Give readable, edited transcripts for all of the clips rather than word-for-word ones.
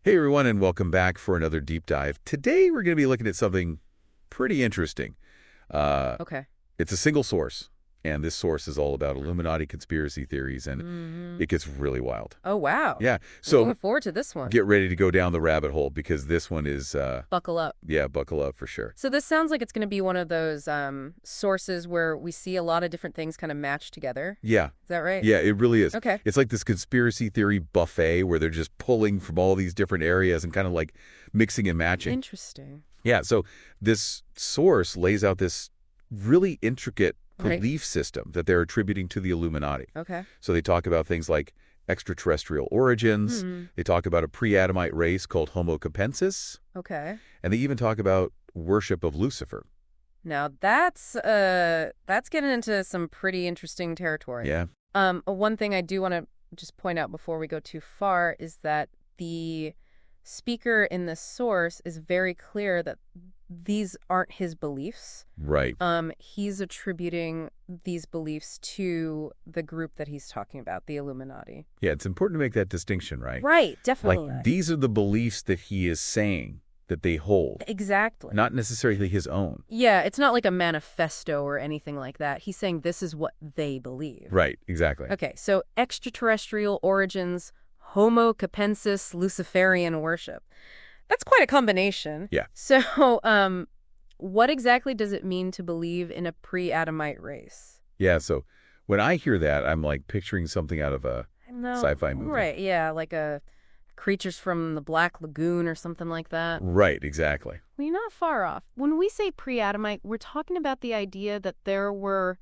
Hey everyone, and welcome back for another deep dive. Today we're going to be looking at something pretty interesting. Uh, Okay. it's a single source, and this source is all about Illuminati conspiracy theories, and hmm it gets really wild. Oh, wow. Yeah, I'm looking so forward to this one. get ready to go down the rabbit hole because this one is, Buckle up. yeah, buckle up for sure. So this sounds like it's going to be one of those sources where we see a lot of different things kind of matched together. Yeah, Is that right? yeah, it really is. Okay. It's like this conspiracy theory buffet where they're just pulling from all these different areas and kind of like mixing and matching. Interesting. Yeah, so this source lays out this really intricate Right. belief system that they're attributing to the Illuminati. Okay. So they talk about things like extraterrestrial origins. Hmm. They talk about a pre-Adamite race called Homo capensis. Okay. And they even talk about worship of Lucifer. Now that's getting into some pretty interesting territory. Yeah. One thing I do want to just point out before we go too far is that the speaker in this source is very clear that these aren't his beliefs. Right. He's attributing these beliefs to the group that he's talking about, the Illuminati. Yeah, it's important to make that distinction, right? Right, Like, definitely. these are the beliefs that he is saying that they hold, Exactly. not necessarily his own. Yeah, it's not like a manifesto or anything like that. He's saying this is what they believe. Right, exactly. Okay, so extraterrestrial origins, Homo capensis, Luciferian worship. That's quite a combination. Yeah. So, what exactly does it mean to believe in a pre-Adamite race? Yeah, so when I hear that, I'm like picturing something out of a No, sci-fi movie. right, yeah, like a creatures from the Black Lagoon or something like that. Right, exactly. Well, you're not far off. When we say pre-Adamite, we're talking about the idea that there were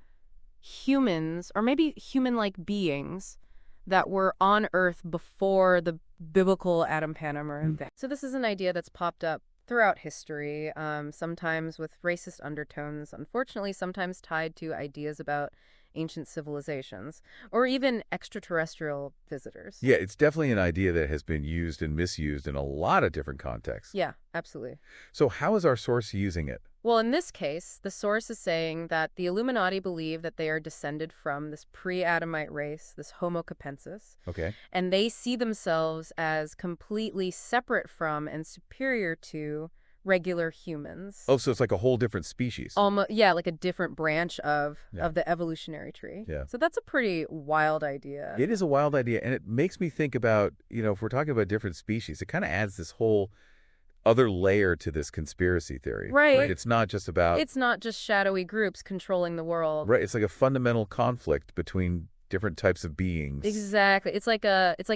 humans, or maybe human-like beings, that were on Earth before the biblical Adam Panama event. So this is an idea that's popped up throughout history, sometimes with racist undertones, unfortunately sometimes tied to ideas about ancient civilizations, or even extraterrestrial visitors. Yeah, it's definitely an idea that has been used and misused in a lot of different contexts. Yeah, absolutely. So how is our source using it? Well, in this case, the source is saying that the Illuminati believe that they are descended from this pre-Adamite race, this Homo capensis, Okay. and they see themselves as completely separate from and superior to regular humans. Oh, so it's like a whole different species. Almost, yeah, like a different branch of Yeah. the evolutionary tree. Yeah. So that's a pretty wild idea. It is a wild idea, and it makes me think about, if we're talking about different species, it kind of adds this whole other layer to this conspiracy theory. Right. It's not just about, It's not just shadowy groups controlling the world. right, it's like a fundamental conflict between different types of beings. Exactly. It's like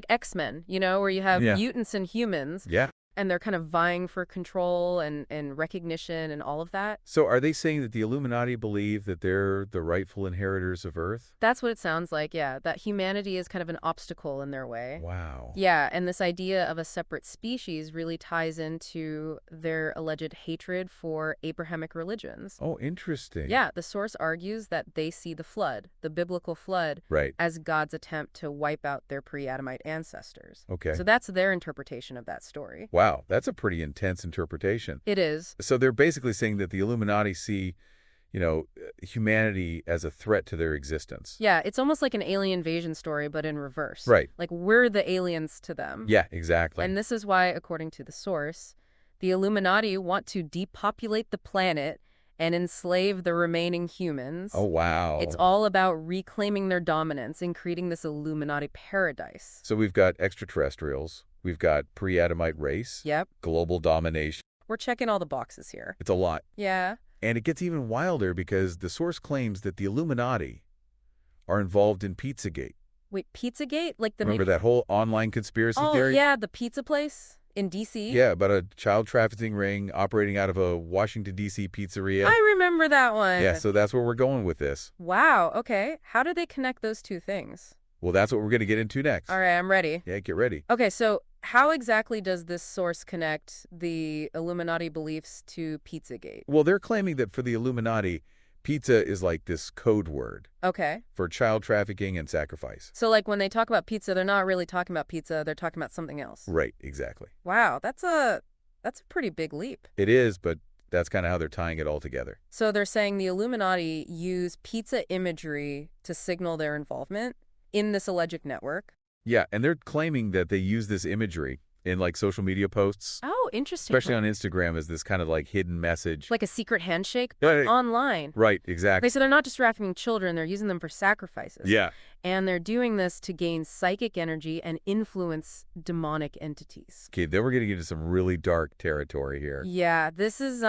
X-Men, where you have Yeah. mutants and humans, Yeah. and they're kind of vying for control and recognition and all of that. So are they saying that the Illuminati believe that they're the rightful inheritors of Earth? That's what it sounds like, yeah, that humanity is kind of an obstacle in their way. Wow. Yeah, and this idea of a separate species really ties into their alleged hatred for Abrahamic religions. Oh, interesting. Yeah, the source argues that they see the flood, the biblical flood, Right. as God's attempt to wipe out their pre-Adamite ancestors. Okay. So that's their interpretation of that story. Wow, that's a pretty intense interpretation. It is. So they're basically saying that the Illuminati see, humanity as a threat to their existence. Yeah, it's almost like an alien invasion story, but in reverse. Right. Like we're the aliens to them. Yeah, exactly. And this is why, according to the source, the Illuminati want to depopulate the planet and enslave the remaining humans. Oh, wow. It's all about reclaiming their dominance and creating this Illuminati paradise. So we've got extraterrestrials, we've got pre-Adamite race, Yep, global domination. we're checking all the boxes here. It's a lot. Yeah. And it gets even wilder because the source claims that the Illuminati are involved in Pizzagate. Wait, Pizzagate? Like the Remember that whole online conspiracy Oh, theory? yeah, the pizza place in D.C.? Yeah, about a child trafficking ring operating out of a Washington, D.C. pizzeria. I remember that one. Yeah, so that's where we're going with this. Wow, okay. How do they connect those two things? Well, that's what we're going to get into next. All right, I'm ready. Yeah, get ready. Okay, so how exactly does this source connect the Illuminati beliefs to Pizzagate? Well, they're claiming that for the Illuminati, pizza is like this code word Okay. for child trafficking and sacrifice. So like when they talk about pizza, they're not really talking about pizza, they're talking about something else. Right, exactly. Wow, that's a pretty big leap. It is, but that's kind of how they're tying it all together. So they're saying the Illuminati use pizza imagery to signal their involvement in this alleged network. Yeah, and they're claiming that they use this imagery in like social media posts, Oh, interesting. especially on Instagram, as this kind of like hidden message. Like a secret handshake, Yeah, but online. right, Okay, exactly. so they're not just trafficking children, they're using them for sacrifices. Yeah. And they're doing this to gain psychic energy and influence demonic entities. Okay, then we're getting into some really dark territory here. Yeah, this is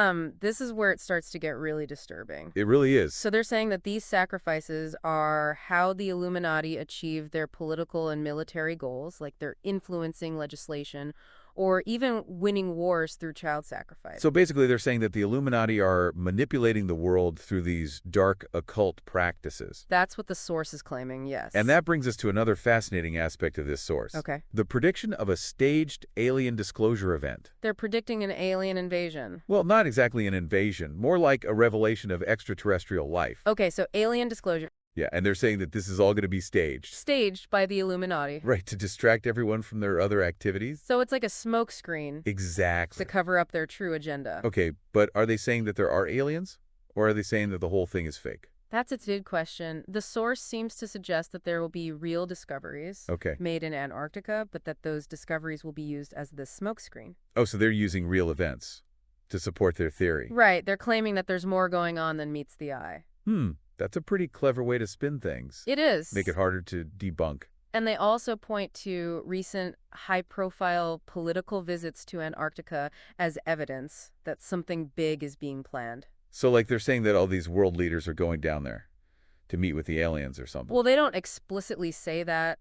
where it starts to get really disturbing. It really is. So they're saying that these sacrifices are how the Illuminati achieve their political and military goals, like they're influencing legislation or even winning wars through child sacrifice. So basically, they're saying that the Illuminati are manipulating the world through these dark occult practices. That's what the source is claiming, yes. And that brings us to another fascinating aspect of this source. Okay. The prediction of a staged alien disclosure event. They're predicting an alien invasion. Well, not exactly an invasion, more like a revelation of extraterrestrial life. Okay, so alien disclosure. Yeah, and they're saying that this is all going to be staged. Staged by the Illuminati. Right, to distract everyone from their other activities? So it's like a smokescreen Exactly. to cover up their true agenda. Okay, but are they saying that there are aliens? Or are they saying that the whole thing is fake? That's a good question. The source seems to suggest that there will be real discoveries made in Antarctica, but that those discoveries will be used as the smokescreen. Oh, so they're using real events to support their theory. Right. They're claiming that there's more going on than meets the eye. That's a pretty clever way to spin things. It is. Make it harder to debunk. And they also point to recent high-profile political visits to Antarctica as evidence that something big is being planned. So like they're saying that all these world leaders are going down there to meet with the aliens or something. Well, they don't explicitly say that,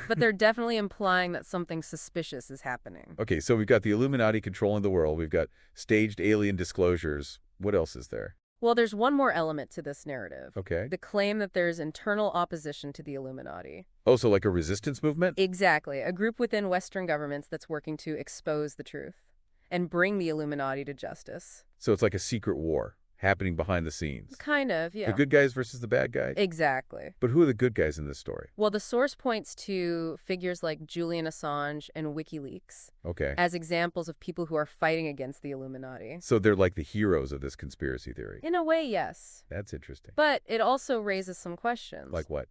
but they're definitely implying that something suspicious is happening. Okay, so we've got the Illuminati controlling the world. We've got staged alien disclosures. What else is there? Well, there's one more element to this narrative. Okay. The claim that there's internal opposition to the Illuminati. Oh, so like a resistance movement? Exactly. A group within Western governments that's working to expose the truth and bring the Illuminati to justice. So it's like a secret war happening behind the scenes. Kind of, yeah. The good guys versus the bad guys? Exactly. But who are the good guys in this story? Well, the source points to figures like Julian Assange and WikiLeaks Okay. as examples of people who are fighting against the Illuminati. So they're like the heroes of this conspiracy theory. In a way, yes. That's interesting. But it also raises some questions. Like what?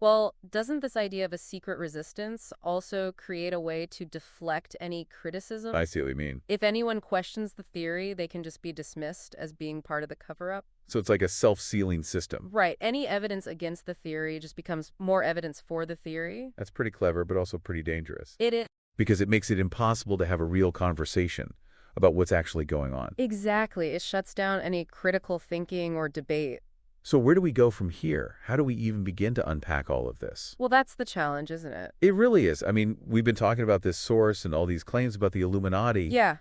Well, doesn't this idea of a secret resistance also create a way to deflect any criticism? I see what you mean. If anyone questions the theory, they can just be dismissed as being part of the cover-up. So it's like a self-sealing system. Right. Any evidence against the theory just becomes more evidence for the theory. That's pretty clever, but also pretty dangerous. It is. Because it makes it impossible to have a real conversation about what's actually going on. Exactly. It shuts down any critical thinking or debate. So where do we go from here? How do we even begin to unpack all of this? Well, that's the challenge, isn't it? It really is. I mean, we've been talking about this source and all these claims about the Illuminati. Yeah.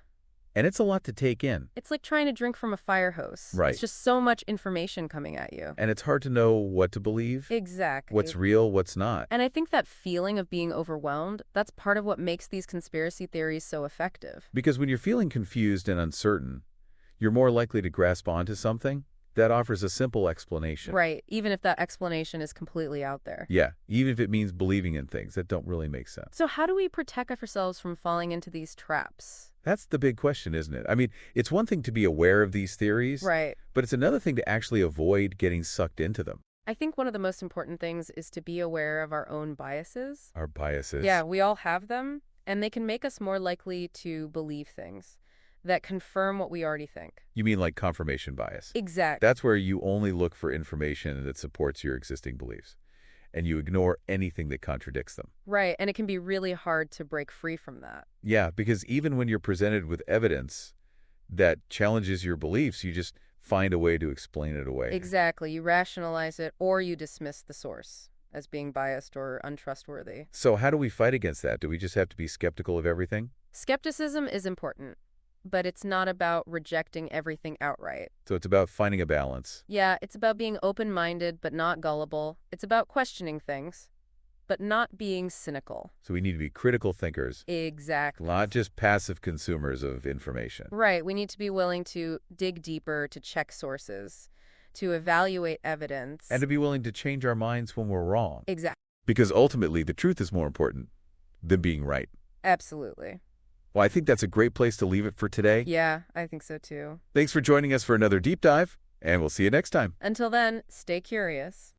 And it's a lot to take in. It's like trying to drink from a fire hose. Right. It's just so much information coming at you. And it's hard to know what to believe. Exactly. What's real, what's not. And I think that feeling of being overwhelmed, that's part of what makes these conspiracy theories so effective. Because when you're feeling confused and uncertain, you're more likely to grasp onto something that offers a simple explanation. Right, even if that explanation is completely out there. Yeah, even if it means believing in things that don't really make sense. So how do we protect ourselves from falling into these traps? That's the big question, isn't it? I mean, it's one thing to be aware of these theories, Right. but it's another thing to actually avoid getting sucked into them. I think one of the most important things is to be aware of our own biases. Our biases. Yeah, we all have them, and they can make us more likely to believe things that confirm what we already think. You mean like confirmation bias? Exactly. That's where you only look for information that supports your existing beliefs, and you ignore anything that contradicts them. Right, and it can be really hard to break free from that. Yeah, because even when you're presented with evidence that challenges your beliefs, you just find a way to explain it away. Exactly. You rationalize it or you dismiss the source as being biased or untrustworthy. So how do we fight against that? Do we just have to be skeptical of everything? Skepticism is important, but it's not about rejecting everything outright. So it's about finding a balance. Yeah, it's about being open-minded but not gullible. It's about questioning things, but not being cynical. So we need to be critical thinkers, Exactly. not just passive consumers of information. Right. We need to be willing to dig deeper, to check sources, to evaluate evidence. And to be willing to change our minds when we're wrong. Exactly. Because ultimately, the truth is more important than being right. Absolutely. Well, I think that's a great place to leave it for today. Yeah, I think so too. Thanks for joining us for another deep dive, and we'll see you next time. Until then, stay curious.